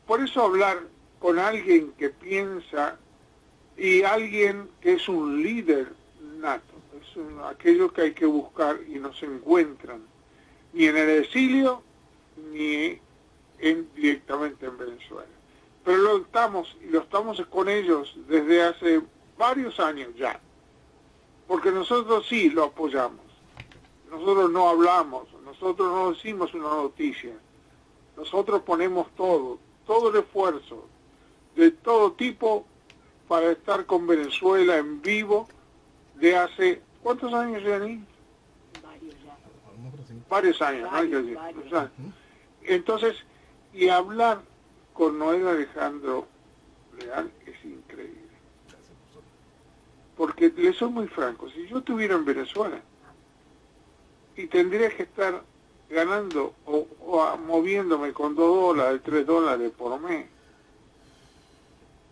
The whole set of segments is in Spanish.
por eso hablar con alguien que piensa y alguien que es un líder nato, aquello que hay que buscar y no se encuentran ni en el exilio ni directamente en Venezuela. Pero lo estamos con ellos desde hace varios años ya, porque nosotros sí lo apoyamos, nosotros no hablamos, nosotros no decimos una noticia, nosotros ponemos todo el esfuerzo de todo tipo para estar con Venezuela en vivo de hace, ¿cuántos años, Yanni? Varios años, ¿no? Entonces, y hablar con Noel Alejandro Leal es increíble. Porque le soy muy franco, si yo estuviera en Venezuela y tendría que estar ganando o moviéndome con $2, $3 por mes,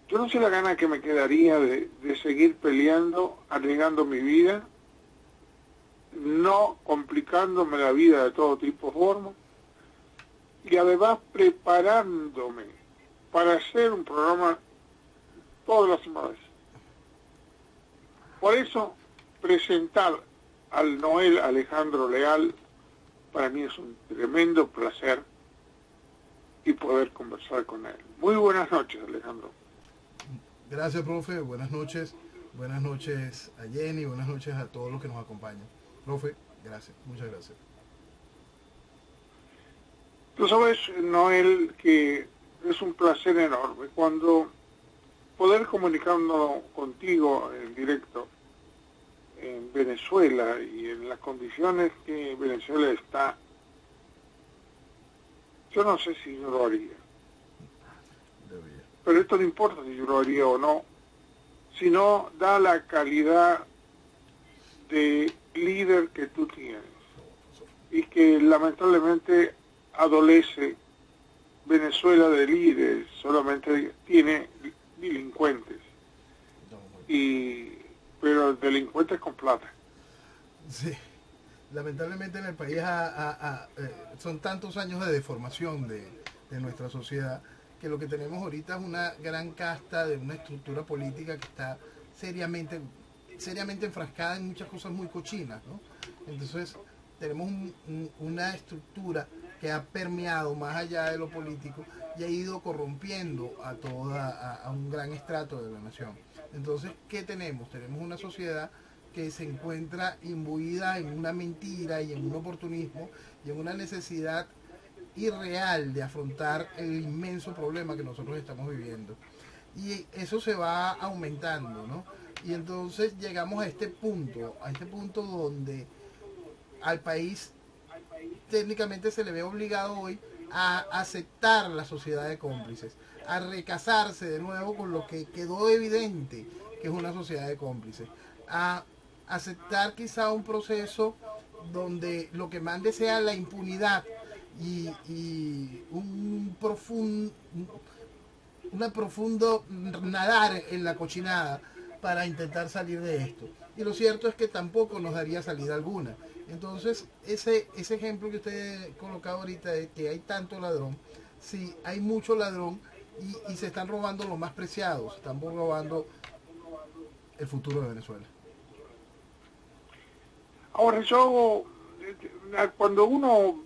yo no sé la gana que me quedaría de seguir peleando, arriesgando mi vida, no complicándome la vida de todo tipo de forma, y además preparándome para hacer un programa todas las semanas. Por eso, presentar al Noel Alejandro Leal, para mí es un tremendo placer y poder conversar con él. Muy buenas noches, Alejandro. Gracias, profe. Buenas noches. Buenas noches a Jenny, buenas noches a todos los que nos acompañan. Profe, gracias, muchas gracias. Tú sabes, Noel, que es un placer enorme cuando poder comunicarnos contigo en directo en Venezuela y en las condiciones que Venezuela está. Yo no sé si yo lo haría. Pero esto no importa si yo lo haría o no, sino da la calidad de líder que tú tienes y que lamentablemente adolece Venezuela de líderes, solamente tiene delincuentes, pero delincuentes con plata. Sí, lamentablemente en el país son tantos años de deformación de nuestra sociedad que lo que tenemos ahorita es una gran casta de una estructura política que está seriamente enfrascada en muchas cosas muy cochinas, ¿no? Entonces tenemos una estructura que ha permeado más allá de lo político y ha ido corrompiendo a un gran estrato de la nación. Entonces, ¿qué tenemos? Tenemos una sociedad que se encuentra imbuida en una mentira y en un oportunismo y en una necesidad irreal de afrontar el inmenso problema que nosotros estamos viviendo. Y eso se va aumentando, ¿no? Y entonces llegamos a este punto donde al país técnicamente se le ve obligado hoy a aceptar la sociedad de cómplices, a recasarse de nuevo con lo que quedó evidente que es una sociedad de cómplices, a aceptar quizá un proceso donde lo que mande sea la impunidad y un profundo nadar en la cochinada para intentar salir de esto. Y lo cierto es que tampoco nos daría salida alguna. Entonces, ese ejemplo que usted colocado ahorita de que hay tanto ladrón, sí, hay mucho ladrón y se están robando lo más preciado, se están robando el futuro de Venezuela. Ahora, cuando uno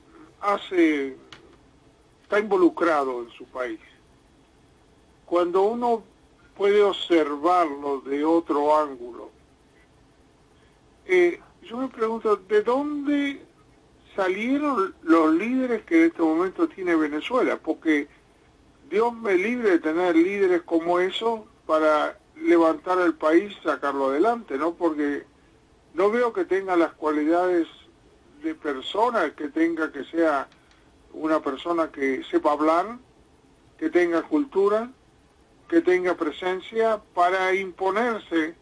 está involucrado en su país, cuando uno puede observarlo de otro ángulo, yo me pregunto, ¿de dónde salieron los líderes que en este momento tiene Venezuela? Porque Dios me libre de tener líderes como esos para levantar el país, sacarlo adelante, ¿no? Porque no veo que tenga las cualidades de persona, que sea una persona que sepa hablar, que tenga cultura, que tenga presencia para imponerse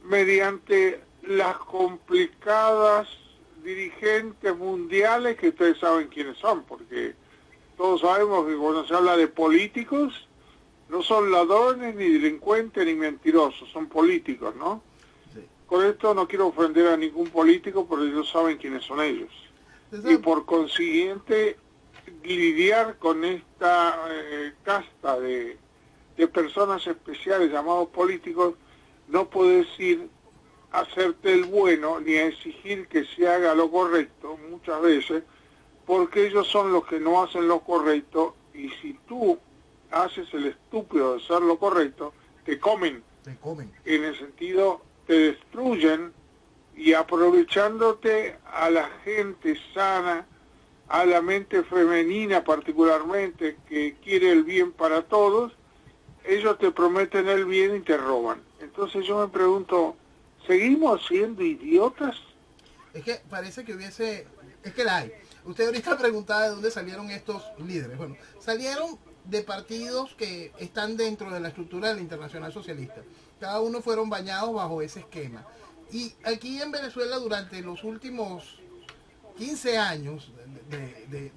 mediante las complicadas dirigentes mundiales que ustedes saben quiénes son, porque todos sabemos que cuando se habla de políticos, no son ladrones, ni delincuentes, ni mentirosos, son políticos, ¿no? Sí. Con esto no quiero ofender a ningún político, pero ellos saben quiénes son ellos. Y por consiguiente, lidiar con esta casta de personas especiales llamados políticos, no puedes ir a hacerte el bueno ni a exigir que se haga lo correcto muchas veces, porque ellos son los que no hacen lo correcto, y si tú haces el estúpido de hacer lo correcto, te comen. Te comen. En el sentido, te destruyen, y aprovechándote a la gente sana, a la mente femenina particularmente, que quiere el bien para todos, ellos te prometen el bien y te roban. Entonces yo me pregunto, ¿seguimos siendo idiotas? Es que parece que es que la hay. Usted ahorita preguntaba de dónde salieron estos líderes. Bueno, salieron de partidos que están dentro de la estructura de la Internacional Socialista. Cada uno fueron bañados bajo ese esquema. Y aquí en Venezuela, durante los últimos 15 años,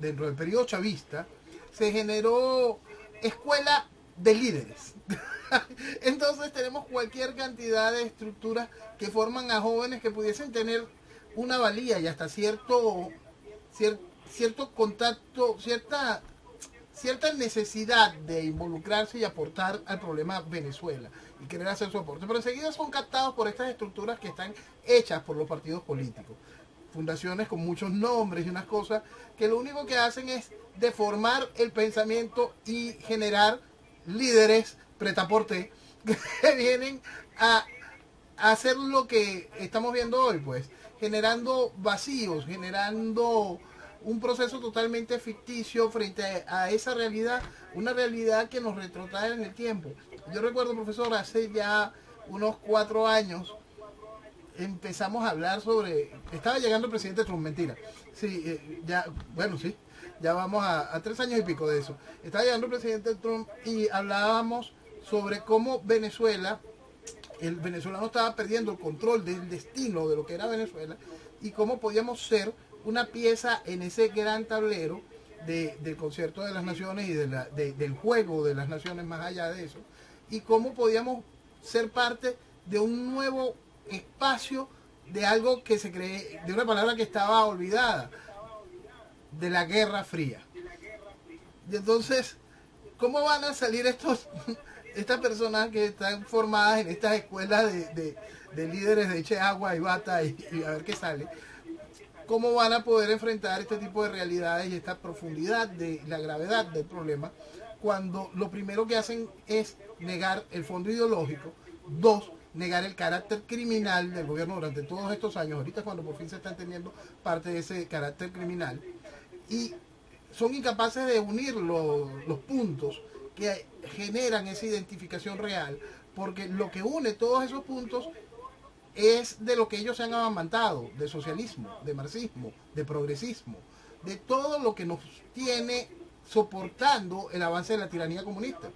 dentro del periodo chavista, se generó escuela de líderes. Entonces tenemos cualquier cantidad de estructuras que forman a jóvenes que pudiesen tener una valía y hasta cierto contacto, cierta necesidad de involucrarse y aportar al problema Venezuela y querer hacer su aporte, pero enseguida son captados por estas estructuras que están hechas por los partidos políticos, fundaciones con muchos nombres y unas cosas que lo único que hacen es deformar el pensamiento y generar líderes pretaporte que vienen a hacer lo que estamos viendo hoy, pues generando vacíos, generando un proceso totalmente ficticio frente a esa realidad, una realidad que nos retrotrae en el tiempo. Yo recuerdo, profesor, hace ya unos 4 años empezamos a hablar sobre... Estaba llegando el presidente Trump, mentira. Sí, ya vamos a 3 años y pico de eso. Estaba llegando el presidente Trump y hablábamos sobre cómo el venezolano estaba perdiendo el control del destino de lo que era Venezuela y cómo podíamos ser una pieza en ese gran tablero del concierto de las naciones y del juego de las naciones más allá de eso, y cómo podíamos ser parte de un nuevo espacio de algo que se cree, de una palabra que estaba olvidada, de la Guerra Fría. Y entonces, ¿cómo van a salir estas personas que están formadas en estas escuelas de líderes de eche agua y bata y a ver qué sale? ¿Cómo van a poder enfrentar este tipo de realidades y esta profundidad de la gravedad del problema cuando lo primero que hacen es negar el fondo ideológico? 2, negar el carácter criminal del gobierno durante todos estos años, ahorita cuando por fin se está entendiendo parte de ese carácter criminal, y son incapaces de unir los puntos que generan esa identificación real, porque lo que une todos esos puntos es de lo que ellos se han amamantado, de socialismo, de marxismo, de progresismo, de todo lo que nos tiene soportando el avance de la tiranía comunista.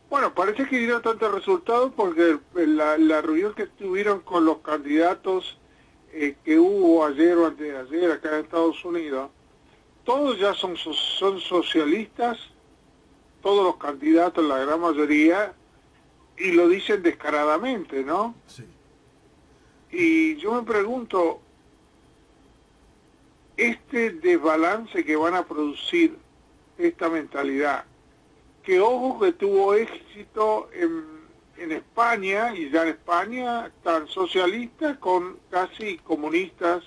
Bueno, parece que dieron tantos resultados porque la reunión que tuvieron con los candidatos que hubo ayer o antes de ayer acá en Estados Unidos, todos ya son socialistas, todos los candidatos, la gran mayoría, y lo dicen descaradamente, ¿no? Sí. Y yo me pregunto, este desbalance que van a producir esta mentalidad, que ojo que tuvo éxito en España, y ya en España están socialistas con casi comunistas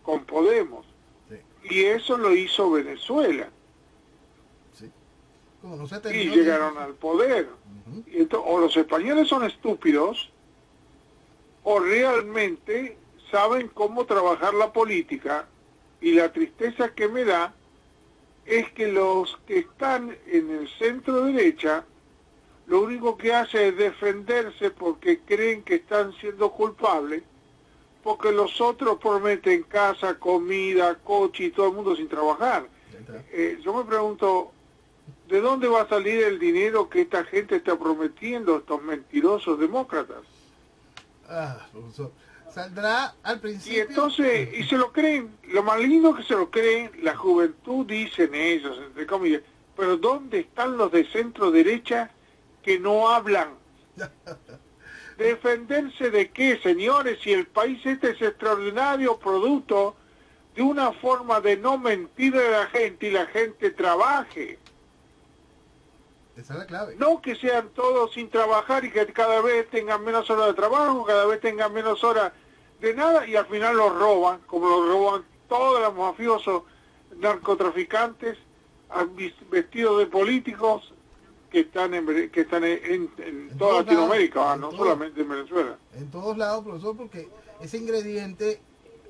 con Podemos. Sí. Y eso lo hizo Venezuela. Sí. Como no se y llegaron al poder. Y entonces, o los españoles son estúpidos, o realmente saben cómo trabajar la política, y la tristeza que me da es que los que están en el centro derecha, lo único que hace es defenderse porque creen que están siendo culpables, porque los otros prometen casa, comida, coche y todo el mundo sin trabajar. Yo me pregunto, ¿de dónde va a salir el dinero que esta gente está prometiendo, estos mentirosos demócratas? Profesor, saldrá al principio... Y entonces, y se lo creen, lo más lindo que se lo creen, la juventud, dicen ellos, entre comillas, pero ¿dónde están los de centro derecha que no hablan? ¿Defenderse de qué, señores? Si el país este es extraordinario producto de una forma de no mentirle a la gente y la gente trabaje. Esa es la clave. No que sean todos sin trabajar y que cada vez tengan menos horas de trabajo, cada vez tengan menos horas de nada y al final los roban, como los roban todos los mafiosos, narcotraficantes, vestidos de políticos que están en toda Latinoamérica, lados, no solamente en Venezuela. En todos lados, profesor, porque ese ingrediente,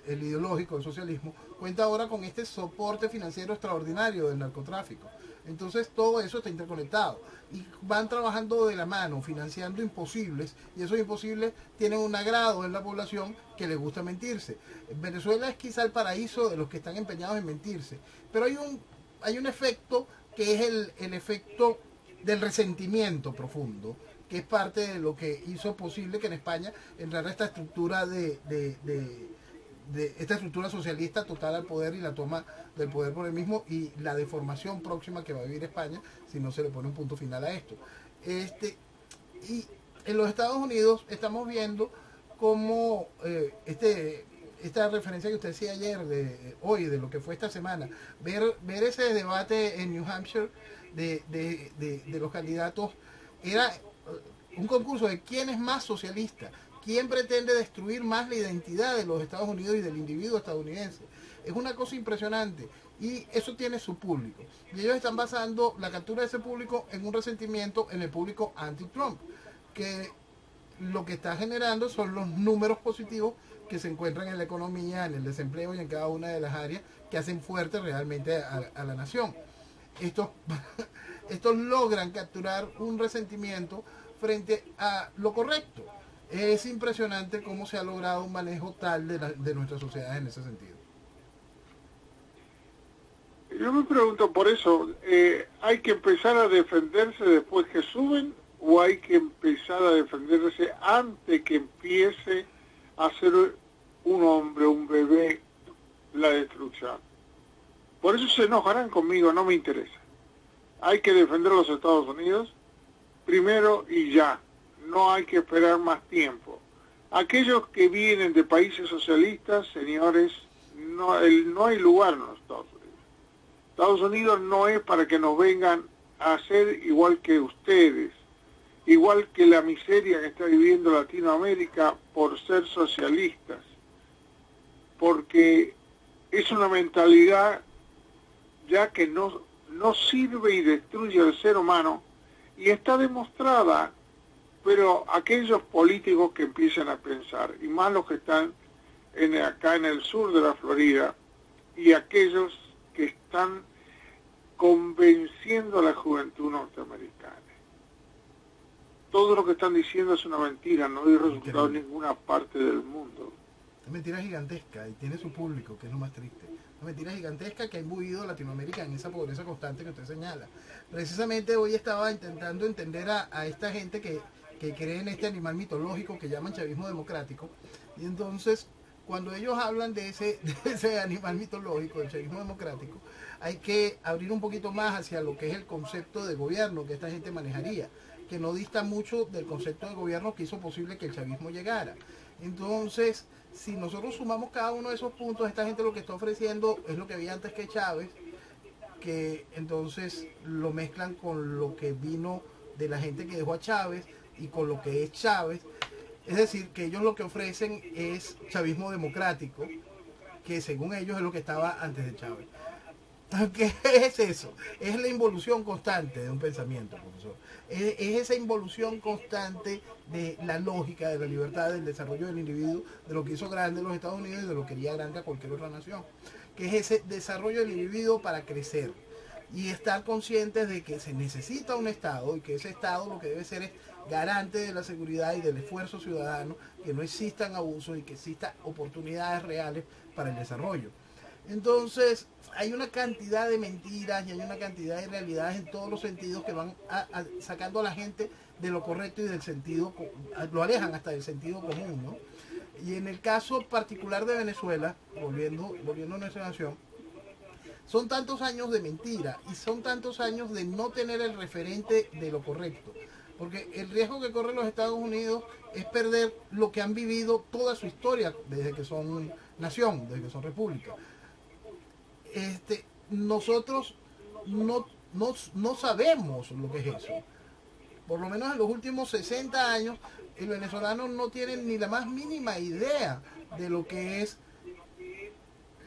el ideológico, el socialismo, cuenta ahora con este soporte financiero extraordinario del narcotráfico. Entonces todo eso está interconectado y van trabajando de la mano, financiando imposibles, y esos imposibles tienen un agrado en la población que le gusta mentirse. Venezuela es quizá el paraíso de los que están empeñados en mentirse, pero hay un efecto que es el efecto del resentimiento profundo, que es parte de lo que hizo posible que en España entrara esta estructura de esta estructura socialista total al poder y la toma del poder por el mismo y la deformación próxima que va a vivir España si no se le pone un punto final a esto. Y en los Estados Unidos estamos viendo cómo esta referencia que usted decía ayer, hoy, de lo que fue esta semana, ver ese debate en New Hampshire de los candidatos, era un concurso de quién es más socialista, quién pretende destruir más la identidad de los Estados Unidos y del individuo estadounidense. Es una cosa impresionante y eso tiene su público. Y ellos están basando la captura de ese público en un resentimiento en el público anti-Trump, que lo que está generando son los números positivos que se encuentran en la economía, en el desempleo y en cada una de las áreas que hacen fuerte realmente a la nación. Estos logran capturar un resentimiento frente a lo correcto. Es impresionante cómo se ha logrado un manejo tal de nuestra sociedad en ese sentido. Yo me pregunto por eso, ¿hay que empezar a defenderse después que suben o hay que empezar a defenderse antes que empiece a ser un hombre, un bebé, la destrucción? Por eso se enojarán conmigo, no me interesa. Hay que defender a los Estados Unidos primero y ya. No hay que esperar más tiempo. Aquellos que vienen de países socialistas, señores, no hay lugar en los Estados Unidos. Estados Unidos no es para que nos vengan a hacer igual que ustedes, igual que la miseria que está viviendo Latinoamérica por ser socialistas, porque es una mentalidad ya que no sirve y destruye al ser humano y está demostrada, pero aquellos políticos que empiezan a pensar, y más los que están acá en el sur de la Florida, y aquellos que están convenciendo a la juventud norteamericana. Todo lo que están diciendo es una mentira, no hay resultado en ninguna parte del mundo. Es mentira gigantesca y tiene su público, que es lo más triste. Una mentira gigantesca que ha imbuido Latinoamérica en esa pobreza constante que usted señala. Precisamente hoy estaba intentando entender a esta gente que cree en este animal mitológico que llaman chavismo democrático. Y entonces, cuando ellos hablan de ese animal mitológico, del chavismo democrático, hay que abrir un poquito más hacia lo que es el concepto de gobierno que esta gente manejaría, que no dista mucho del concepto de gobierno que hizo posible que el chavismo llegara. Entonces, si nosotros sumamos cada uno de esos puntos, esta gente lo que está ofreciendo es lo que había antes que Chávez, que entonces lo mezclan con lo que vino de la gente que dejó a Chávez y con lo que es Chávez. Es decir, que ellos lo que ofrecen es chavismo democrático, que según ellos es lo que estaba antes de Chávez. ¿Qué es eso? Es la involución constante de un pensamiento, profesor. Es esa involución constante de la lógica, de la libertad, del desarrollo del individuo, de lo que hizo grande los Estados Unidos y de lo que haría grande a cualquier otra nación. Que es ese desarrollo del individuo para crecer y estar conscientes de que se necesita un Estado y que ese Estado lo que debe ser es garante de la seguridad y del esfuerzo ciudadano, que no existan abusos y que existan oportunidades reales para el desarrollo. Entonces, hay una cantidad de mentiras y hay una cantidad de realidades en todos los sentidos que van sacando a la gente de lo correcto y del sentido, lo alejan hasta del sentido común, ¿no? Y en el caso particular de Venezuela, volviendo a nuestra nación, son tantos años de mentira y son tantos años de no tener el referente de lo correcto. Porque el riesgo que corren los Estados Unidos es perder lo que han vivido toda su historia desde que son nación, desde que son república. nosotros no sabemos lo que es eso. Por lo menos en los últimos 60 años, el venezolano no tiene ni la más mínima idea de lo que es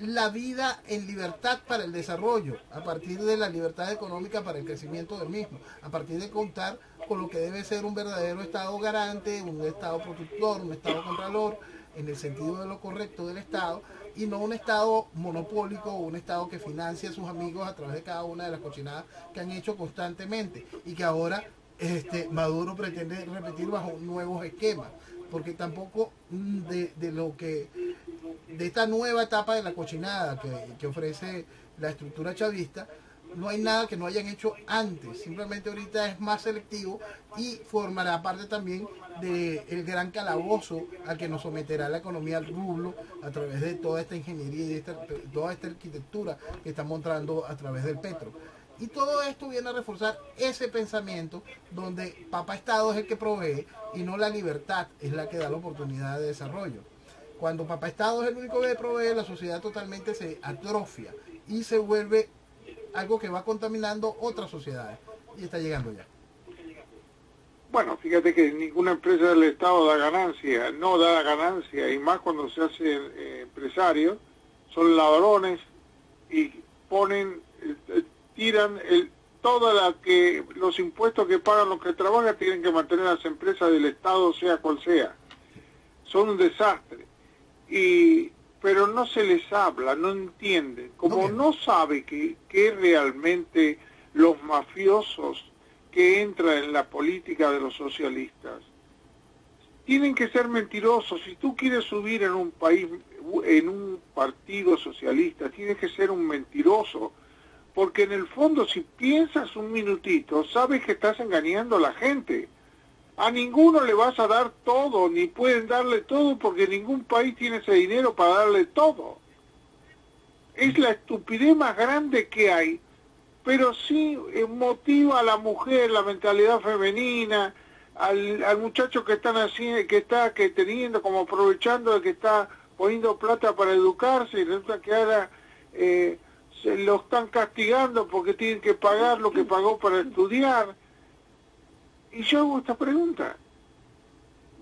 la vida en libertad para el desarrollo, a partir de la libertad económica para el crecimiento del mismo, a partir de contar con lo que debe ser un verdadero Estado garante, un Estado protector, un Estado contralor, en el sentido de lo correcto del Estado, y no un Estado monopólico o un Estado que financia a sus amigos a través de cada una de las cochinadas que han hecho constantemente y que ahora Maduro pretende repetir bajo nuevos esquemas, porque tampoco de esta nueva etapa de la cochinada que ofrece la estructura chavista, no hay nada que no hayan hecho antes, simplemente ahorita es más selectivo y formará parte también del gran calabozo al que nos someterá la economía al rublo a través de toda esta ingeniería y toda esta arquitectura que están mostrando a través del petro. Y todo esto viene a reforzar ese pensamiento donde Papá Estado es el que provee y no la libertad es la que da la oportunidad de desarrollo. Cuando Papá Estado es el único que provee, la sociedad totalmente se atrofia y se vuelve algo que va contaminando otras sociedades. Y está llegando ya. Bueno, fíjate que ninguna empresa del Estado da ganancia, no da ganancia, y más cuando se hace empresario, son ladrones y ponen, tiran los impuestos que pagan los que trabajan, tienen que mantener las empresas del Estado, sea cual sea. Son un desastre. Pero no se les habla, no entienden. Como no sabe que realmente los mafiosos que entran en la política de los socialistas tienen que ser mentirosos. Si tú quieres subir en un país, en un partido socialista, tienes que ser un mentiroso. Porque en el fondo, si piensas un minutito, sabes que estás engañando a la gente. A ninguno le vas a dar todo, ni pueden darle todo, porque ningún país tiene ese dinero para darle todo. Es la estupidez más grande que hay, pero sí motiva a la mujer, la mentalidad femenina, al muchacho que están haciendo, que teniendo, como aprovechando de que está poniendo plata para educarse, y resulta que ahora se lo están castigando porque tienen que pagar lo que pagó para estudiar. Y yo hago esta pregunta.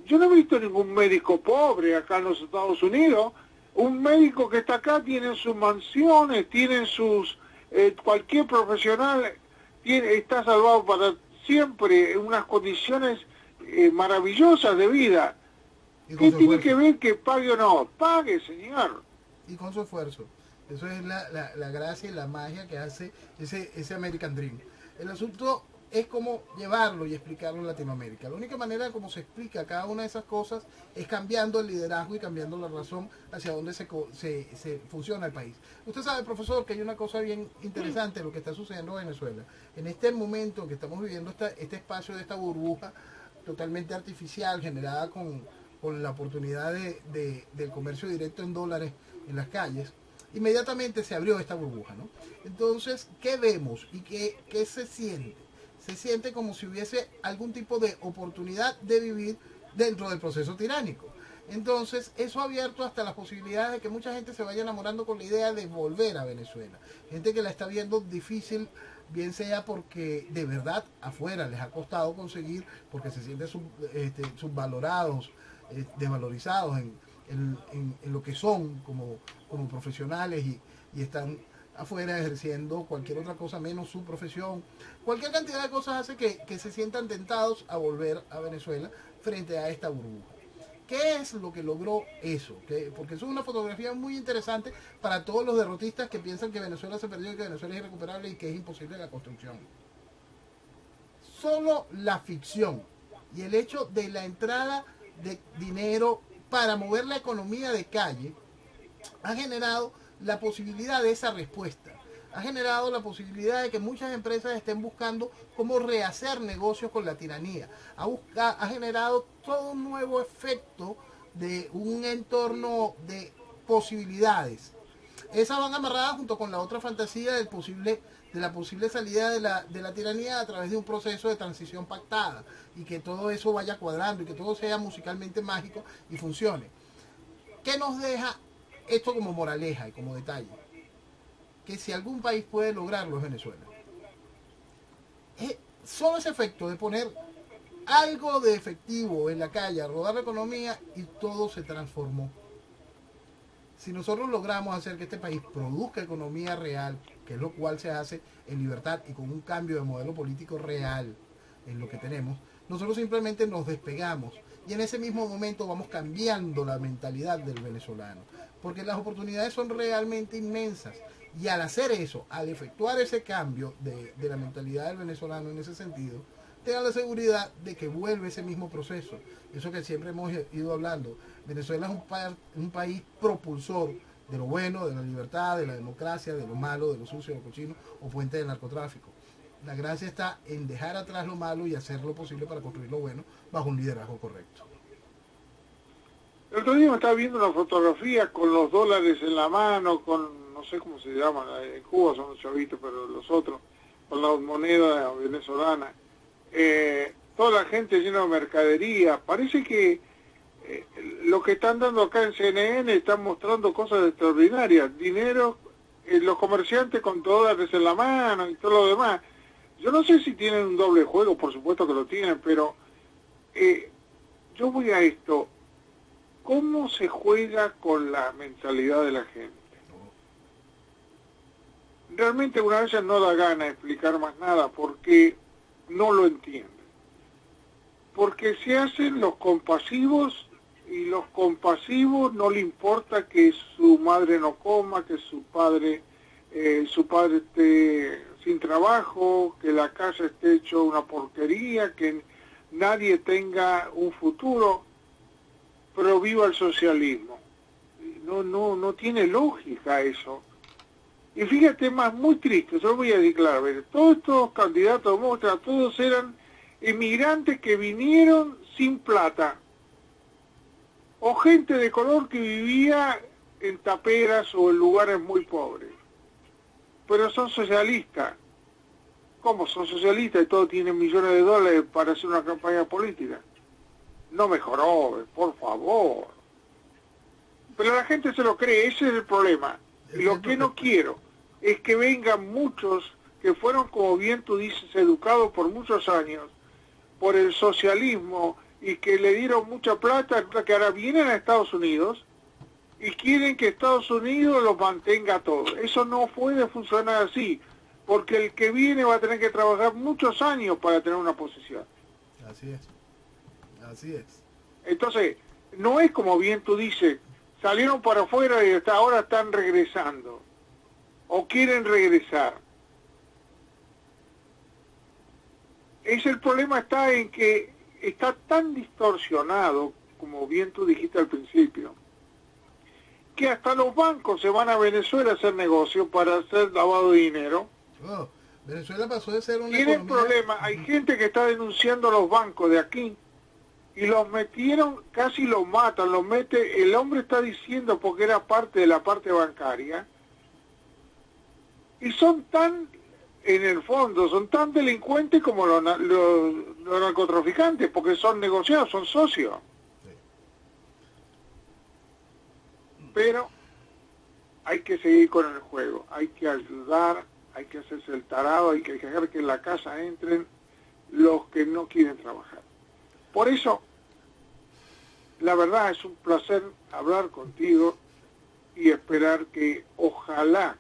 Yo no he visto ningún médico pobre acá en los Estados Unidos. Un médico que está acá tiene sus mansiones, tiene sus... cualquier profesional está salvado para siempre en unas condiciones maravillosas de vida. ¿Qué tiene que ver que pague o no? Pague, señor. Y con su esfuerzo. Eso es la gracia y la magia que hace ese American Dream. El asunto es como llevarlo y explicarlo en Latinoamérica. La única manera como se explica cada una de esas cosas es cambiando el liderazgo y cambiando la razón hacia donde se funciona el país. Usted sabe, profesor, que hay una cosa bien interesante de lo que está sucediendo en Venezuela. En este momento en que estamos viviendo este espacio de esta burbuja totalmente artificial generada con la oportunidad del comercio directo en dólares en las calles, inmediatamente se abrió esta burbuja, ¿no? Entonces, ¿qué vemos y qué se siente? Se siente como si hubiese algún tipo de oportunidad de vivir dentro del proceso tiránico. Entonces, eso ha abierto hasta las posibilidades de que mucha gente se vaya enamorando con la idea de volver a Venezuela. Gente que la está viendo difícil, bien sea porque de verdad afuera les ha costado conseguir, porque se sienten subvalorados, desvalorizados en lo que son como profesionales y están afuera ejerciendo cualquier otra cosa menos su profesión. Cualquier cantidad de cosas hace que se sientan tentados a volver a Venezuela frente a esta burbuja. ¿Qué es lo que logró eso? Porque eso es una fotografía muy interesante para todos los derrotistas que piensan que Venezuela se perdió y que Venezuela es irrecuperable y que es imposible la construcción. Solo la ficción y el hecho de la entrada de dinero para mover la economía de calle ha generado la posibilidad de esa respuesta. Ha generado la posibilidad de que muchas empresas estén buscando cómo rehacer negocios con la tiranía. Ha generado todo un nuevo efecto de un entorno de posibilidades. Esas van amarradas junto con la otra fantasía de la posible salida de la tiranía a través de un proceso de transición pactada y que todo eso vaya cuadrando y que todo sea musicalmente mágico y funcione. ¿Qué nos deja esto como moraleja y como detalle? que si algún país puede lograrlo es Venezuela. Solo ese efecto de poner algo de efectivo en la calle, a rodar la economía, y todo se transformó. Si nosotros logramos hacer que este país produzca economía real, que es lo cual se hace en libertad y con un cambio de modelo político real en lo que tenemos, nosotros simplemente nos despegamos y en ese mismo momento vamos cambiando la mentalidad del venezolano, porque las oportunidades son realmente inmensas. Y al hacer eso, al efectuar ese cambio de la mentalidad del venezolano en ese sentido, te da la seguridad de que vuelve ese mismo proceso. Eso que siempre hemos ido hablando. Venezuela es un país propulsor de lo bueno, de la libertad, de la democracia, de lo malo, de lo sucio, de lo cochino o fuente del narcotráfico. La gracia está en dejar atrás lo malo y hacer lo posible para construir lo bueno bajo un liderazgo correcto. El otro día me estaba viendo una fotografía con los dólares en la mano, con, no sé cómo se llaman, en Cuba son los chavitos, pero los otros, con las monedas venezolanas. Toda la gente llena de mercadería. Parece que lo que están dando acá en CNN están mostrando cosas extraordinarias. Dinero, los comerciantes con dólares en la mano y todo lo demás. Yo no sé si tienen un doble juego, por supuesto que lo tienen, pero yo voy a esto. ¿Cómo se juega con la mentalidad de la gente? Realmente una vez no da gana de explicar más nada porque no lo entienden. Porque se hacen los compasivos y los compasivos no le importa que su madre no coma, que su padre esté sin trabajo, que la casa esté hecho una porquería, que nadie tenga un futuro, pero viva el socialismo. No tiene lógica eso. Y fíjate más, muy triste, yo lo voy a declarar, todos estos candidatos muestra, todos eran inmigrantes que vinieron sin plata, o gente de color que vivía en taperas o en lugares muy pobres, pero son socialistas. ¿Cómo son socialistas y todos tienen millones de dólares para hacer una campaña política? No mejoró, por favor. Pero la gente se lo cree, ese es el problema. Y lo que no quiero es que vengan muchos que fueron, como bien tú dices, educados por muchos años, por el socialismo, y que le dieron mucha plata, que ahora vienen a Estados Unidos y quieren que Estados Unidos los mantenga todos. Eso no puede funcionar así, porque el que viene va a tener que trabajar muchos años para tener una posición. Así es. Así es. Entonces, no es como bien tú dices, salieron para afuera y hasta ahora están regresando, o quieren regresar. El problema está en que está tan distorsionado, como bien tú dijiste al principio, que hasta los bancos se van a Venezuela a hacer negocios para hacer lavado de dinero. Oh, Venezuela pasó de ser una Tienen economía... problema, hay gente que está denunciando a los bancos de aquí, y los metieron, casi los matan, los mete, el hombre está diciendo porque era parte de la parte bancaria, y son tan, en el fondo, son tan delincuentes como los narcotraficantes, porque son negociados, son socios. Pero hay que seguir con el juego, hay que ayudar, hay que hacerse el tarado, hay que dejar que en la casa entren los que no quieren trabajar. Por eso, la verdad es un placer hablar contigo y esperar que ojalá,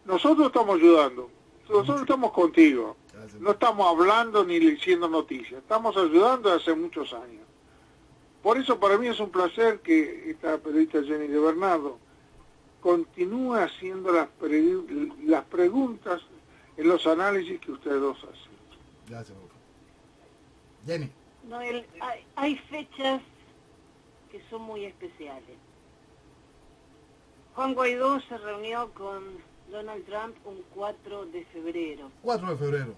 nosotros estamos ayudando, nosotros estamos contigo, no estamos hablando ni diciendo noticias, estamos ayudando hace muchos años. Por eso para mí es un placer que esta periodista Jenny de Bernardo continúe haciendo las preguntas en los análisis que ustedes dos hacen. Gracias, Jenny. Noel, hay fechas que son muy especiales. Juan Guaidó se reunió con Donald Trump un 4 de febrero. 4 de febrero.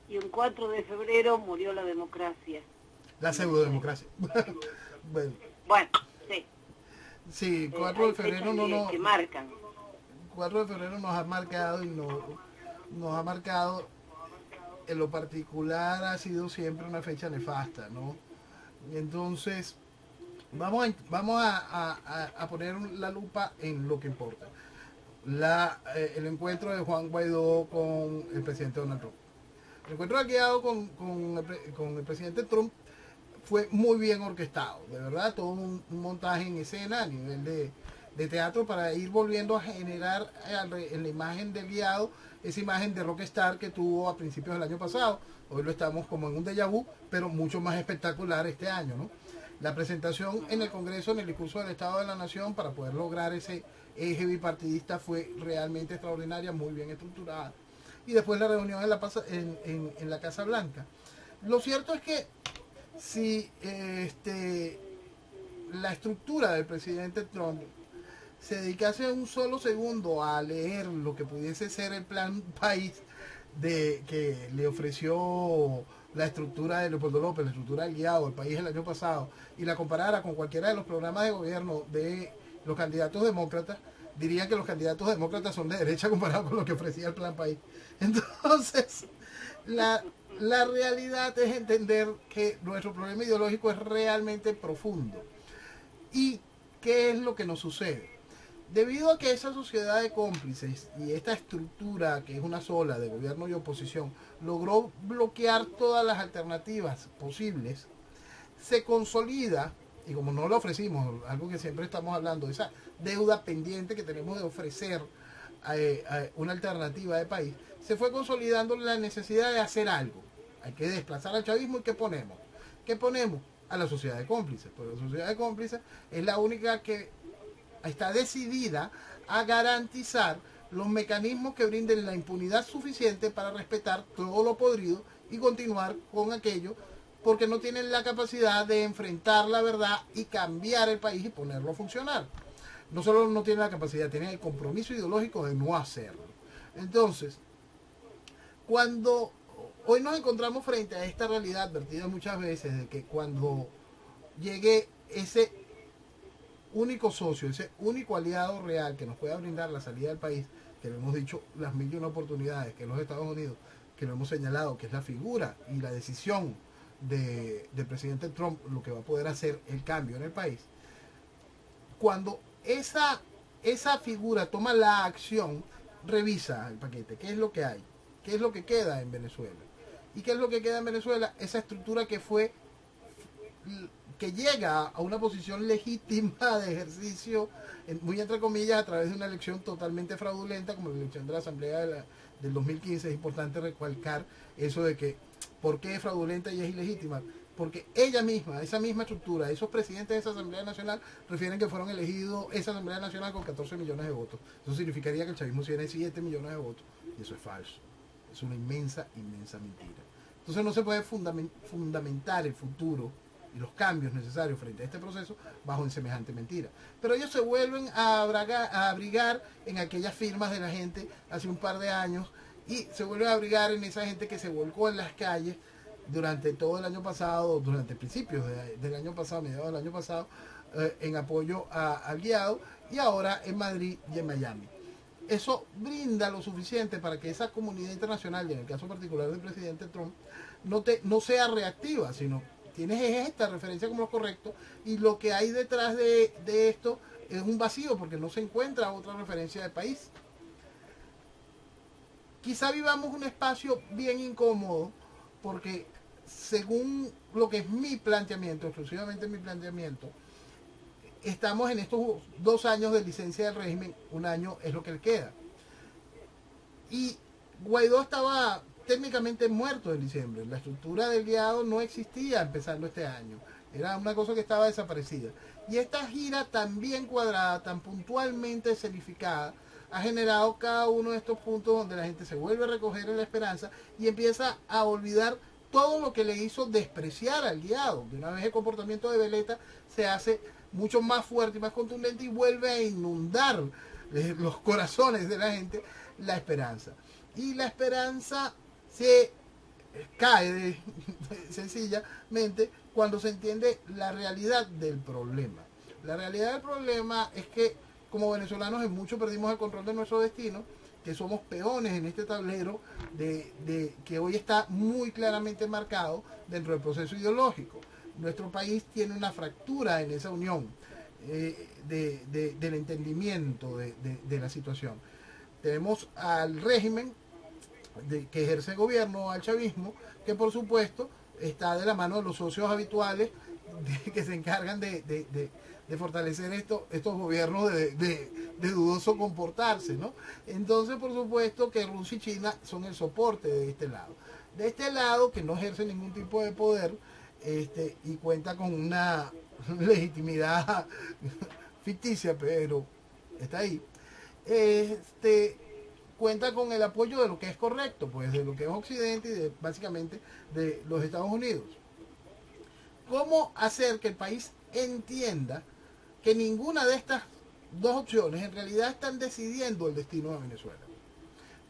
Y un 4 de febrero murió la democracia. La pseudodemocracia. Bueno, sí. Sí, 4 de febrero que marcan. 4 de febrero nos ha marcado y nos ha marcado, en lo particular ha sido siempre una fecha nefasta, ¿no? Entonces, vamos a poner la lupa en lo que importa. el encuentro de Juan Guaidó con el presidente Donald Trump. El encuentro del Guaidó con el presidente Trump fue muy bien orquestado, de verdad, todo un montaje en escena a nivel de teatro para ir volviendo a generar en la imagen del guiado esa imagen de rockstar que tuvo a principios del año pasado. Hoy lo estamos como en un déjà vu, pero mucho más espectacular este año, ¿no? La presentación en el Congreso, en el discurso del Estado de la Nación, para poder lograr ese eje bipartidista fue realmente extraordinaria, muy bien estructurada. Y después la reunión en la Casa Blanca. Lo cierto es que si la estructura del presidente Trump se dedicase un solo segundo a leer lo que pudiese ser el plan país que le ofreció la estructura de Leopoldo López, la estructura del guiado, el país el año pasado, y la comparara con cualquiera de los programas de gobierno de los candidatos demócratas, dirían que los candidatos demócratas son de derecha comparado con lo que ofrecía el plan país. Entonces, la realidad es entender que nuestro problema ideológico es realmente profundo. ¿Y qué es lo que nos sucede? Debido a que esa sociedad de cómplices y esta estructura, que es una sola, de gobierno y oposición, logró bloquear todas las alternativas posibles, se consolida, y como no lo ofrecimos, algo que siempre estamos hablando, esa deuda pendiente que tenemos de ofrecer una alternativa de país, se fue consolidando la necesidad de hacer algo. Hay que desplazar al chavismo. ¿Y qué ponemos? ¿Qué ponemos? A la sociedad de cómplices. Pero la sociedad de cómplices es la única que está decidida a garantizar los mecanismos que brinden la impunidad suficiente para respetar todo lo podrido y continuar con aquello, porque no tienen la capacidad de enfrentar la verdad y cambiar el país y ponerlo a funcionar. No solo no tienen la capacidad, tienen el compromiso ideológico de no hacerlo. Entonces, cuando hoy nos encontramos frente a esta realidad advertida muchas veces de que cuando llegue ese único socio, ese único aliado real que nos pueda brindar la salida del país, que lo hemos dicho las mil y una oportunidades, que es los Estados Unidos, que lo hemos señalado, que es la figura y la decisión del presidente Trump, lo que va a poder hacer el cambio en el país. Cuando esa figura toma la acción, revisa el paquete, qué es lo que hay, qué es lo que queda en Venezuela. ¿Y qué es lo que queda en Venezuela? Esa estructura que llega a una posición legítima de ejercicio, muy entre comillas, a través de una elección totalmente fraudulenta, como la elección de la Asamblea del 2015. Es importante recalcar eso de que, ¿por qué es fraudulenta y es ilegítima? Porque ella misma, esa misma estructura, esos presidentes de esa Asamblea Nacional refieren que fueron elegidos esa Asamblea Nacional con 14 millones de votos. Eso significaría que el chavismo tiene 7 millones de votos. Y eso es falso. Es una inmensa, inmensa mentira. Entonces no se puede fundamentar el futuro y los cambios necesarios frente a este proceso bajo semejante mentira. Pero ellos se vuelven a abrigar en aquellas firmas de la gente hace un par de años, y se vuelven a abrigar en esa gente que se volcó en las calles durante todo el año pasado, durante principios del año pasado, mediados del año pasado, en apoyo al guiado, y ahora en Madrid y en Miami. Eso brinda lo suficiente para que esa comunidad internacional, y en el caso particular del presidente Trump, no sea reactiva, sino tienes esta referencia como lo correcto, y lo que hay detrás de esto es un vacío, porque no se encuentra otra referencia de país. Quizá vivamos un espacio bien incómodo, porque según lo que es mi planteamiento, exclusivamente mi planteamiento, estamos en estos 2 años de licencia del régimen, 1 año es lo que le queda. Y Guaidó estaba técnicamente muerto en diciembre. La estructura del guiado no existía empezando este año. Era una cosa que estaba desaparecida. Y esta gira tan bien cuadrada, tan puntualmente escenificada, ha generado cada uno de estos puntos donde la gente se vuelve a recoger en la esperanza y empieza a olvidar todo lo que le hizo despreciar al guiado. De una vez el comportamiento de Veleta se hace mucho más fuerte y más contundente y vuelve a inundar los corazones de la gente la esperanza. Y la esperanza se cae sencillamente cuando se entiende la realidad del problema. La realidad del problema es que como venezolanos en mucho perdimos el control de nuestro destino, que somos peones en este tablero que hoy está muy claramente marcado dentro del proceso ideológico. Nuestro país tiene una fractura en esa unión. del entendimiento de la situación. Tenemos al régimen que ejerce el gobierno, al chavismo, que por supuesto está de la mano de los socios habituales que se encargan de fortalecer estos gobiernos de dudoso comportarse, ¿no? Entonces, por supuesto que Rusia y China son el soporte de este lado. De este lado, que no ejerce ningún tipo de poder y cuenta con una legitimidad ficticia, pero está ahí. Cuenta con el apoyo de lo que es correcto, pues de lo que es Occidente y básicamente de los Estados Unidos. ¿Cómo hacer que el país entienda que ninguna de estas dos opciones en realidad están decidiendo el destino de Venezuela?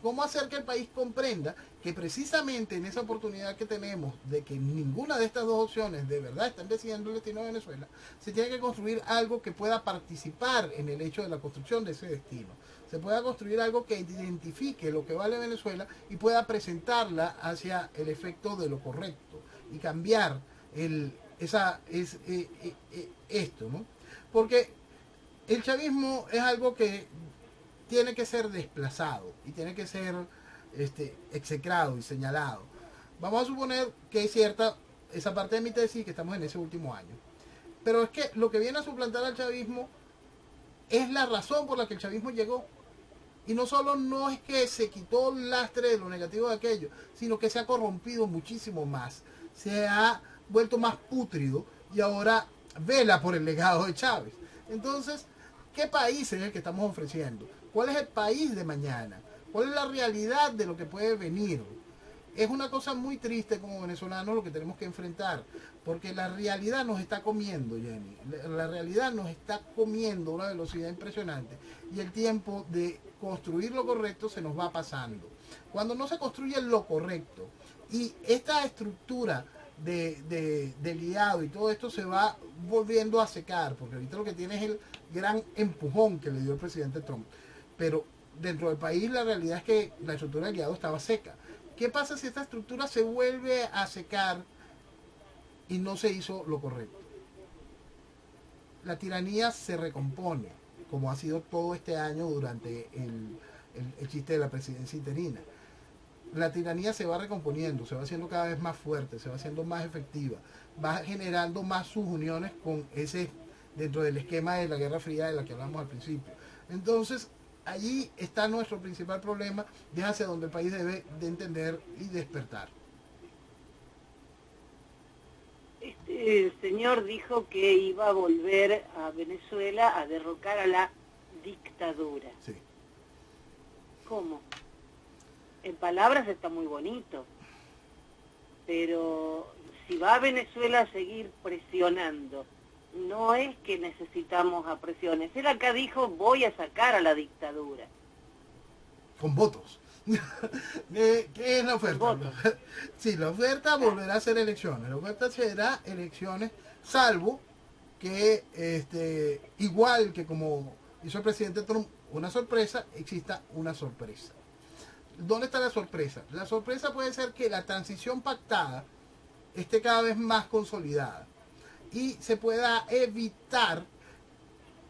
¿Cómo hacer que el país comprenda que precisamente en esa oportunidad que tenemos de que ninguna de estas dos opciones de verdad están decidiendo el destino de Venezuela, se tiene que construir algo que pueda participar en el hecho de la construcción de ese destino? Se pueda construir algo que identifique lo que vale Venezuela y pueda presentarla hacia el efecto de lo correcto y cambiar esto, ¿no? Porque el chavismo es algo que tiene que ser desplazado y tiene que ser execrado y señalado. Vamos a suponer que es cierta esa parte de mi tesis, que estamos en ese último año. Pero es que lo que viene a suplantar al chavismo es la razón por la que el chavismo llegó. Y no solo no es que se quitó el lastre de lo negativo de aquello, sino que se ha corrompido muchísimo más. Se ha vuelto más pútrido y ahora vela por el legado de Chávez. Entonces, ¿qué país es el que estamos ofreciendo? ¿Cuál es el país de mañana? ¿Cuál es la realidad de lo que puede venir? Es una cosa muy triste como venezolanos lo que tenemos que enfrentar, porque la realidad nos está comiendo, Jenny. La realidad nos está comiendo a una velocidad impresionante y el tiempo de construir lo correcto se nos va pasando. Cuando no se construye lo correcto y esta estructura de guiado y todo esto se va volviendo a secar, porque ahorita lo que tiene es el gran empujón que le dio el presidente Trump. Pero dentro del país la realidad es que la estructura de guiado estaba seca. ¿Qué pasa si esta estructura se vuelve a secar y no se hizo lo correcto? La tiranía se recompone, como ha sido todo este año durante el chiste de la presidencia interina. La tiranía se va recomponiendo, se va haciendo cada vez más fuerte, se va haciendo más efectiva, va generando más subuniones con ese, dentro del esquema de la Guerra Fría de la que hablamos al principio. Entonces, allí está nuestro principal problema, y es hacia donde el país debe de entender y despertar. Este señor dijo que iba a volver a Venezuela a derrocar a la dictadura. Sí. ¿Cómo? En palabras está muy bonito, pero si va a Venezuela a seguir presionando, no es que necesitamos a presiones. Él acá dijo, voy a sacar a la dictadura. Con votos. ¿Qué es la oferta? Sí, la oferta volverá a ser elecciones. La oferta será elecciones, salvo que, igual que como hizo el presidente Trump, una sorpresa, exista una sorpresa. ¿Dónde está la sorpresa? La sorpresa puede ser que la transición pactada esté cada vez más consolidada y se pueda evitar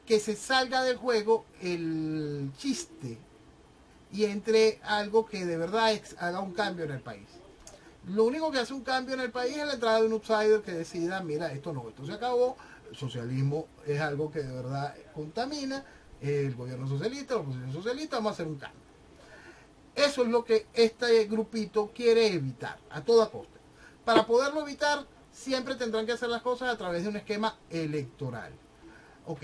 que se salga del juego el chiste y entre algo que de verdad haga un cambio en el país. Lo único que hace un cambio en el país es la entrada de un outsider que decida, mira, esto no, esto se acabó, el socialismo es algo que de verdad contamina, el gobierno socialista, la oposición socialista, vamos a hacer un cambio. Eso es lo que este grupito quiere evitar a toda costa. Para poderlo evitar, siempre tendrán que hacer las cosas a través de un esquema electoral. Ok.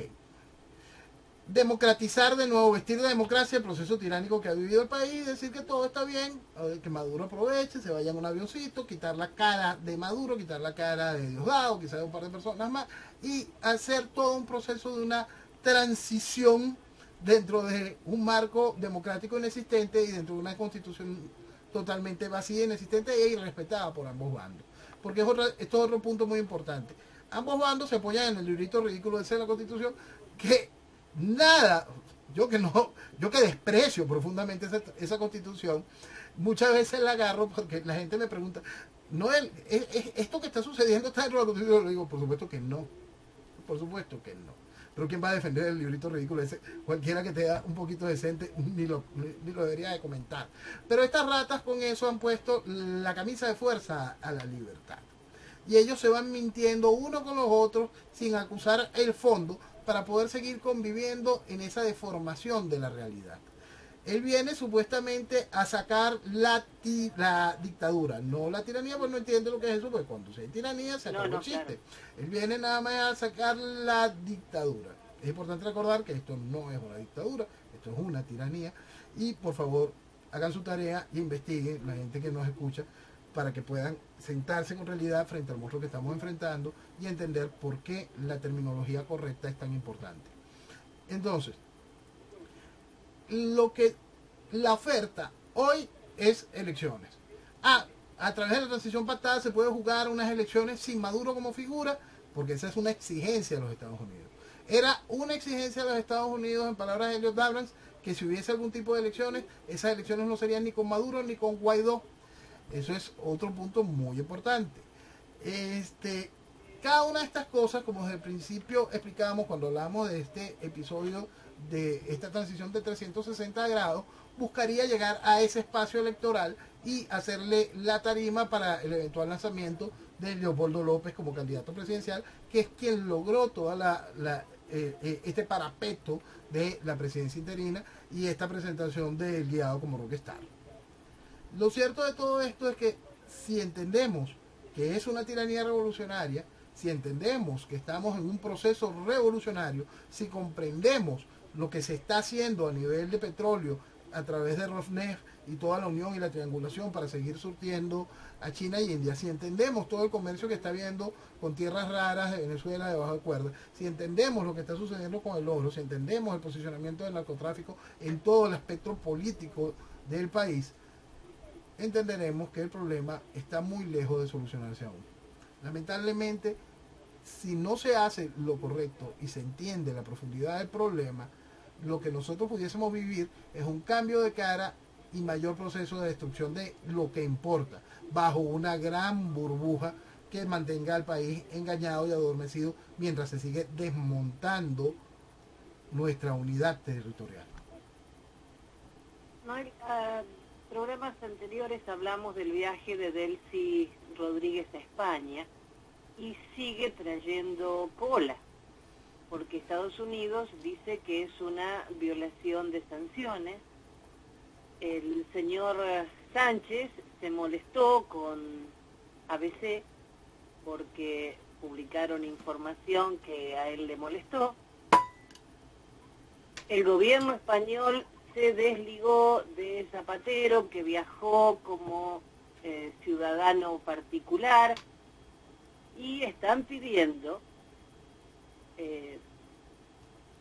Democratizar de nuevo, vestir de democracia el proceso tiránico que ha vivido el país, decir que todo está bien, que Maduro aproveche, se vaya en un avioncito, quitar la cara de Maduro, quitar la cara de Diosdado, quizás de un par de personas más, y hacer todo un proceso de una transición dentro de un marco democrático inexistente y dentro de una constitución totalmente vacía, inexistente e irrespetada por ambos bandos. Porque esto es otro punto muy importante. Ambos bandos se apoyan en el librito ridículo de ser la constitución, que nada, yo que desprecio profundamente esa constitución, muchas veces la agarro porque la gente me pregunta, ¿esto que está sucediendo está dentro de la constitución? Le digo, por supuesto que no, por supuesto que no. pero ¿quién va a defender el librito ridículo ese? Cualquiera que te da un poquito decente ni lo debería de comentar. Pero estas ratas con eso han puesto la camisa de fuerza a la libertad. Y ellos se van mintiendo uno con los otros sin acusar el fondo para poder seguir conviviendo en esa deformación de la realidad. Él viene supuestamente a sacar la dictadura, no la tiranía, pues no entiende lo que es eso, pues cuando se hay tiranía se acabó el chiste. Claro. Él viene nada más a sacar la dictadura. Es importante recordar que esto no es una dictadura, esto es una tiranía, y por favor hagan su tarea y investiguen, la gente que nos escucha, para que puedan sentarse con realidad frente al monstruo que estamos enfrentando y entender por qué la terminología correcta es tan importante. Entonces, la oferta hoy es elecciones. A través de la transición pactada se puede jugar unas elecciones sin Maduro como figura, porque esa es una exigencia de los Estados Unidos. Era una exigencia de los Estados Unidos, en palabras de Elliot Abrams, que si hubiese algún tipo de elecciones, esas elecciones no serían ni con Maduro ni con Guaidó. Eso es otro punto muy importante. Cada una de estas cosas, como desde el principio explicábamos cuando hablábamos de este episodio de esta transición de 360 grados, buscaría llegar a ese espacio electoral y hacerle la tarima para el eventual lanzamiento de Leopoldo López como candidato presidencial, que es quien logró toda este parapeto de la presidencia interina y esta presentación del guiado como rockstar. Lo cierto de todo esto es que si entendemos que es una tiranía revolucionaria, si entendemos que estamos en un proceso revolucionario, si comprendemos lo que se está haciendo a nivel de petróleo a través de Rosneft y toda la unión y la triangulación para seguir surtiendo a China y India, si entendemos todo el comercio que está habiendo con tierras raras de Venezuela debajo de cuerda, si entendemos lo que está sucediendo con el oro, si entendemos el posicionamiento del narcotráfico en todo el espectro político del país, entenderemos que el problema está muy lejos de solucionarse aún. Lamentablemente, si no se hace lo correcto y se entiende la profundidad del problema, lo que nosotros pudiésemos vivir es un cambio de cara y mayor proceso de destrucción de lo que importa, bajo una gran burbuja que mantenga al país engañado y adormecido mientras se sigue desmontando nuestra unidad territorial. No, programas anteriores hablamos del viaje de Delcy Rodríguez a España y sigue trayendo cola, porque Estados Unidos dice que es una violación de sanciones. El señor Sánchez se molestó con ABC porque publicaron información que a él le molestó. El gobierno español se desligó de Zapatero, que viajó como ciudadano particular, y están pidiendo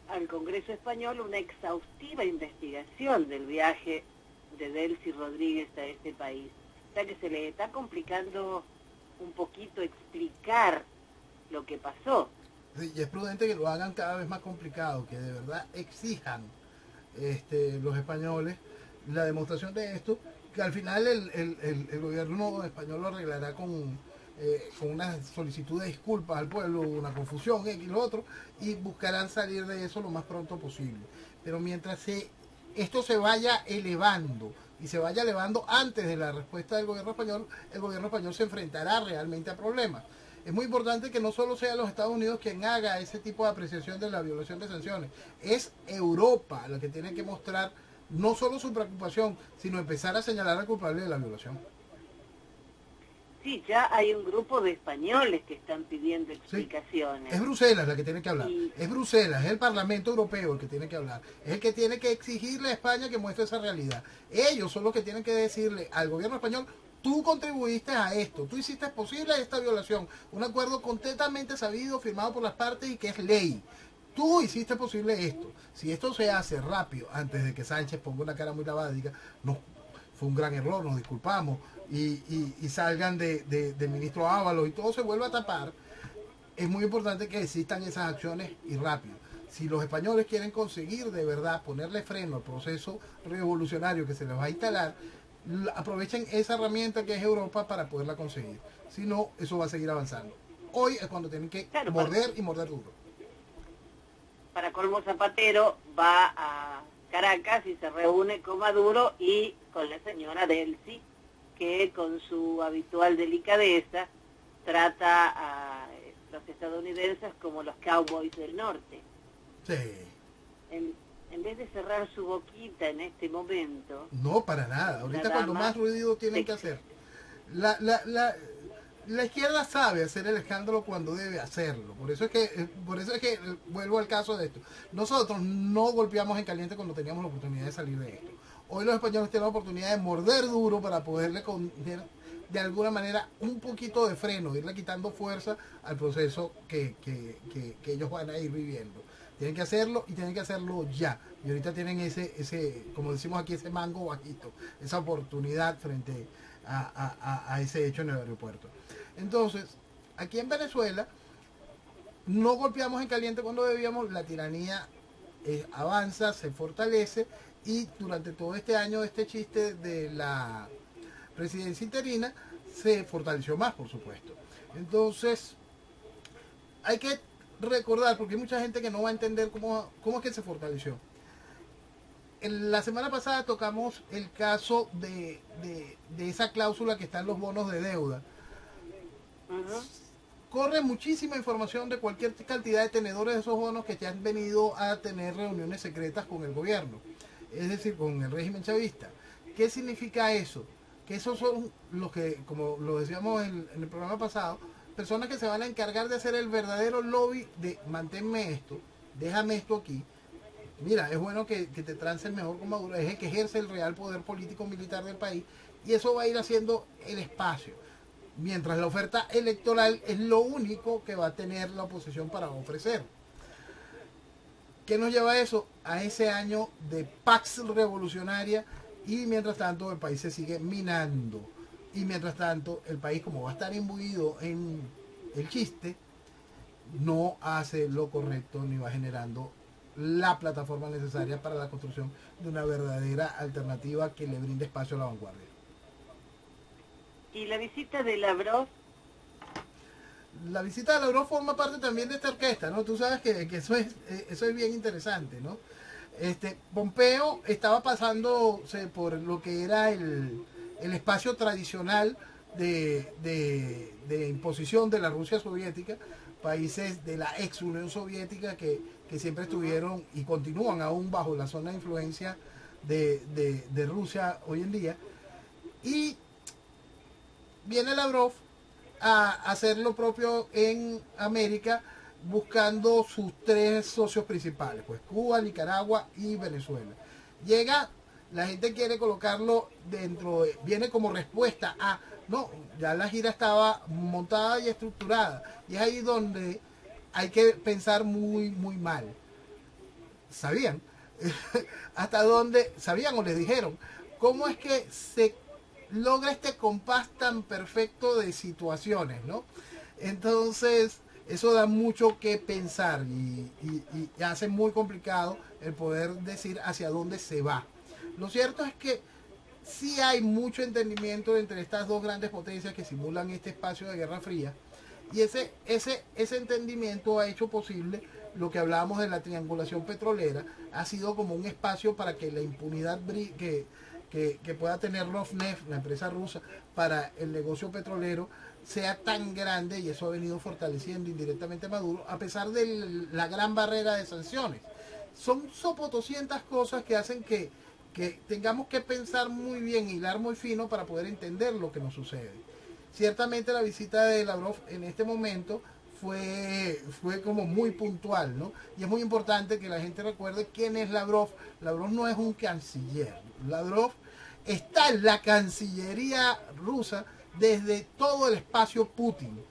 al Congreso Español una exhaustiva investigación del viaje de Delcy Rodríguez a este país. O sea que se le está complicando un poquito explicar lo que pasó. Sí, y es prudente que lo hagan cada vez más complicado, que de verdad exijan los españoles la demostración de esto, que al final el gobierno español lo arreglará con una solicitud de disculpas al pueblo, una confusión, y lo otro, y buscarán salir de eso lo más pronto posible. Pero mientras esto se vaya elevando, y se vaya elevando antes de la respuesta del gobierno español, el gobierno español se enfrentará realmente a problemas. Es muy importante que no solo sea los Estados Unidos quien haga ese tipo de apreciación de la violación de sanciones, es Europa la que tiene que mostrar no solo su preocupación, sino empezar a señalar al culpable de la violación. Sí, ya hay un grupo de españoles que están pidiendo explicaciones. Sí, es Bruselas la que tiene que hablar. Sí. Es Bruselas, es el Parlamento Europeo el que tiene que hablar. Es el que tiene que exigirle a España que muestre esa realidad. Ellos son los que tienen que decirle al gobierno español: tú contribuiste a esto, tú hiciste posible esta violación. Un acuerdo completamente sabido, firmado por las partes y que es ley. Tú hiciste posible esto. Si esto se hace rápido, antes de que Sánchez ponga una cara muy lavada y diga: no, fue un gran error, nos disculpamos, y salgan del ministro Ábalos y todo se vuelva a tapar, es muy importante que existan esas acciones y rápido. Si los españoles quieren conseguir de verdad ponerle freno al proceso revolucionario que se les va a instalar, aprovechen esa herramienta que es Europa para poderla conseguir. Si no, eso va a seguir avanzando. Hoy es cuando tienen que morder y morder duro. para colmo Zapatero va a Caracas y se reúne con Maduro y con la señora Delcy, que con su habitual delicadeza trata a los estadounidenses como los cowboys del norte. Sí. En vez de cerrar su boquita en este momento... No, para nada. Ahorita cuando más ruido tienen que hacer. La izquierda sabe hacer el escándalo cuando debe hacerlo. Por eso es que vuelvo al caso de esto. Nosotros no golpeamos en caliente cuando teníamos la oportunidad de salir de esto. Hoy los españoles tienen la oportunidad de morder duro para poderle poner de alguna manera un poquito de freno, irle quitando fuerza al proceso que ellos van a ir viviendo. Tienen que hacerlo y tienen que hacerlo ya. Y ahorita tienen ese, como decimos aquí, ese mango bajito, esa oportunidad frente a ese hecho en el aeropuerto. Entonces, aquí en Venezuela no golpeamos en caliente cuando debíamos, la tiranía avanza, se fortalece y durante todo este año este chiste de la presidencia interina se fortaleció más, por supuesto. Entonces, hay que recordar, porque hay mucha gente que no va a entender cómo es que se fortaleció. La semana pasada tocamos el caso de esa cláusula que está en los bonos de deuda. Corre muchísima información de cualquier cantidad de tenedores de esos bonos que ya han venido a tener reuniones secretas con el gobierno, es decir, con el régimen chavista. ¿Qué significa eso? Que esos son los que, como lo decíamos en el programa pasado, personas que se van a encargar de hacer el verdadero lobby de manténme esto, déjame esto aquí. Mira, es bueno que te trances mejor con Maduro, es el que ejerce el real poder político militar del país y eso va a ir haciendo el espacio. Mientras la oferta electoral es lo único que va a tener la oposición para ofrecer. ¿Qué nos lleva a eso? A ese año de Pax revolucionaria y mientras tanto el país se sigue minando. Y mientras tanto el país, como va a estar imbuido en el chiste, no hace lo correcto ni va generando la plataforma necesaria para la construcción de una verdadera alternativa que le brinde espacio a la vanguardia. ¿Y la visita de Lavrov? La visita de Lavrov forma parte también de esta orquesta, ¿no? Tú sabes que eso es bien interesante, ¿no? Pompeo estaba pasándose por lo que era el espacio tradicional de imposición de la Rusia soviética, países de la ex Unión Soviética que siempre estuvieron y continúan aún bajo la zona de influencia de Rusia hoy en día. Y viene Lavrov a hacer lo propio en América, buscando sus tres socios principales, pues Cuba, Nicaragua y Venezuela. Llega, la gente quiere colocarlo dentro, viene como respuesta a, no, ya la gira estaba montada y estructurada, y es ahí donde hay que pensar muy, muy mal. ¿Sabían? ¿Hasta dónde? ¿Sabían o les dijeron? ¿Cómo es que se logra este compás tan perfecto de situaciones, ¿no? Entonces, eso da mucho que pensar y hace muy complicado el poder decir hacia dónde se va. Lo cierto es que sí hay mucho entendimiento entre estas dos grandes potencias que simulan este espacio de Guerra Fría y ese entendimiento ha hecho posible lo que hablábamos de la triangulación petrolera, ha sido como un espacio para que la impunidad que pueda tener Rosneft, la empresa rusa, para el negocio petrolero sea tan grande, y eso ha venido fortaleciendo indirectamente a Maduro, a pesar de la gran barrera de sanciones. Son sopotoscientas cosas que hacen que tengamos que pensar muy bien, hilar muy fino para poder entender lo que nos sucede. Ciertamente la visita de Lavrov en este momento fue como muy puntual, ¿no? Y es muy importante que la gente recuerde quién es Lavrov. Lavrov no es un canciller. Lavrov está en la Cancillería rusa desde todo el espacio Putin.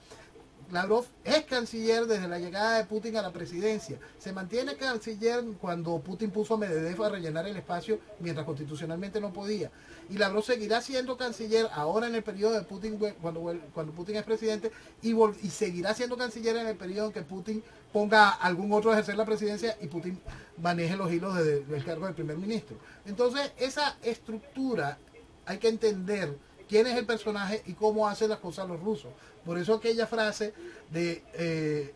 Lavrov es canciller desde la llegada de Putin a la presidencia. Se mantiene canciller cuando Putin puso a Medvedev a rellenar el espacio mientras constitucionalmente no podía. Y Lavrov seguirá siendo canciller ahora en el periodo de Putin, cuando Putin es presidente, y seguirá siendo canciller en el periodo en que Putin ponga a algún otro a ejercer la presidencia y Putin maneje los hilos del cargo del primer ministro. Entonces, esa estructura hay que entender quién es el personaje y cómo hacen las cosas los rusos. Por eso aquella frase de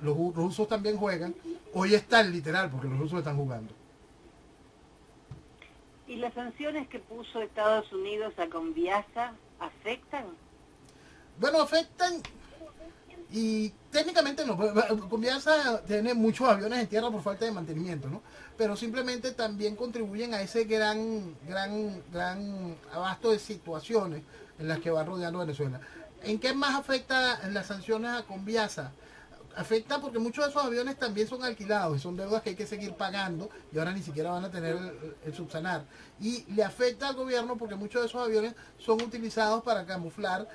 los rusos también juegan, Hoy están literal, porque los rusos están jugando. ¿Y las sanciones que puso Estados Unidos a Conviasa afectan? Bueno, afectan, y técnicamente no. Conviasa tiene muchos aviones en tierra por falta de mantenimiento, ¿no? Pero simplemente también contribuyen a ese gran abasto de situaciones en las que va rodeando Venezuela. ¿En qué más afecta las sanciones a Conviasa? Afecta porque muchos de esos aviones también son alquilados y son deudas que hay que seguir pagando y ahora ni siquiera van a tener el subsanar. Y le afecta al gobierno porque muchos de esos aviones son utilizados para camuflar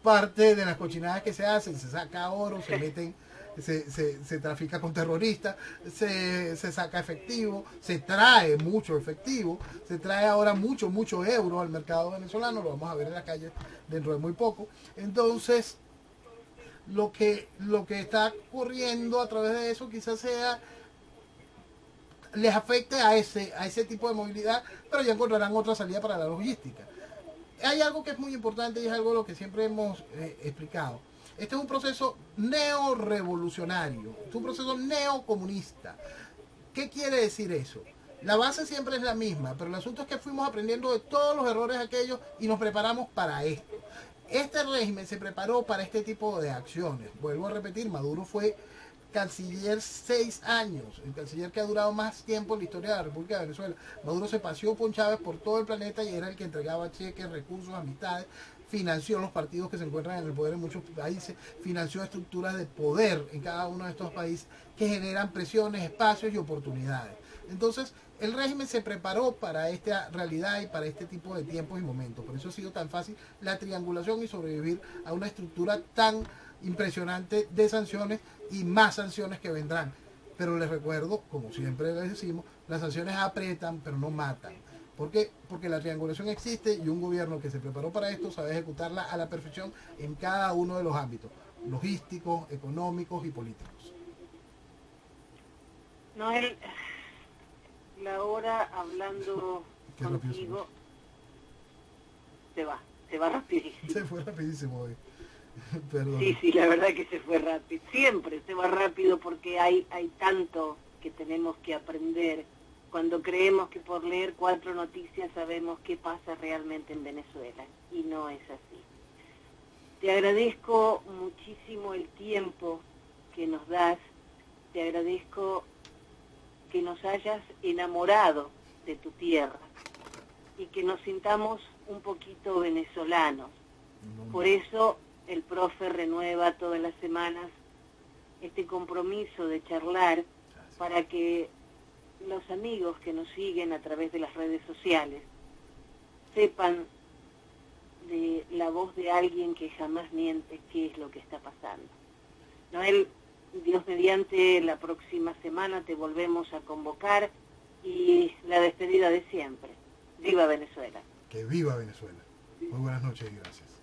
parte de las cochinadas que se hacen. Se saca oro, se meten, se trafica con terroristas, se saca efectivo, se trae mucho efectivo, se trae ahora mucho euro al mercado venezolano, lo vamos a ver en la calle dentro de muy poco. Entonces, lo que está ocurriendo a través de eso quizás sea, les afecte a ese tipo de movilidad, pero ya encontrarán otra salida para la logística. Hay algo que es muy importante y es algo de lo que siempre hemos explicado. Este es un proceso neorevolucionario, es un proceso neocomunista. ¿Qué quiere decir eso? La base siempre es la misma, pero el asunto es que fuimos aprendiendo de todos los errores aquellos y nos preparamos para esto. Este régimen se preparó para este tipo de acciones. Vuelvo a repetir, Maduro fue canciller 6 años, el canciller que ha durado más tiempo en la historia de la República de Venezuela. Maduro se paseó con Chávez por todo el planeta y era el que entregaba cheques, recursos, amistades, financió los partidos que se encuentran en el poder en muchos países, financió estructuras de poder en cada uno de estos países que generan presiones, espacios y oportunidades. Entonces, el régimen se preparó para esta realidad y para este tipo de tiempos y momentos. Por eso ha sido tan fácil la triangulación y sobrevivir a una estructura tan impresionante de sanciones y más sanciones que vendrán. Pero les recuerdo, como siempre les decimos, las sanciones aprietan pero no matan. ¿Por qué? Porque la triangulación existe y un gobierno que se preparó para esto sabe ejecutarla a la perfección en cada uno de los ámbitos, logísticos, económicos y políticos. Noel, la hora hablando contigo se va rapidísimo. Se fue rapidísimo hoy. Perdón. Sí, la verdad que se fue rápido. Siempre se va rápido porque hay tanto que tenemos que aprender cuando creemos que por leer 4 noticias sabemos qué pasa realmente en Venezuela. Y no es así. Te agradezco muchísimo el tiempo que nos das. Te agradezco que nos hayas enamorado de tu tierra y que nos sintamos un poquito venezolanos. Por eso el profe renueva todas las semanas este compromiso de charlar para que los amigos que nos siguen a través de las redes sociales sepan de la voz de alguien que jamás miente qué es lo que está pasando. Noel, Dios mediante, la próxima semana te volvemos a convocar y la despedida de siempre. ¡Viva Venezuela! Que viva Venezuela. Muy buenas noches y gracias.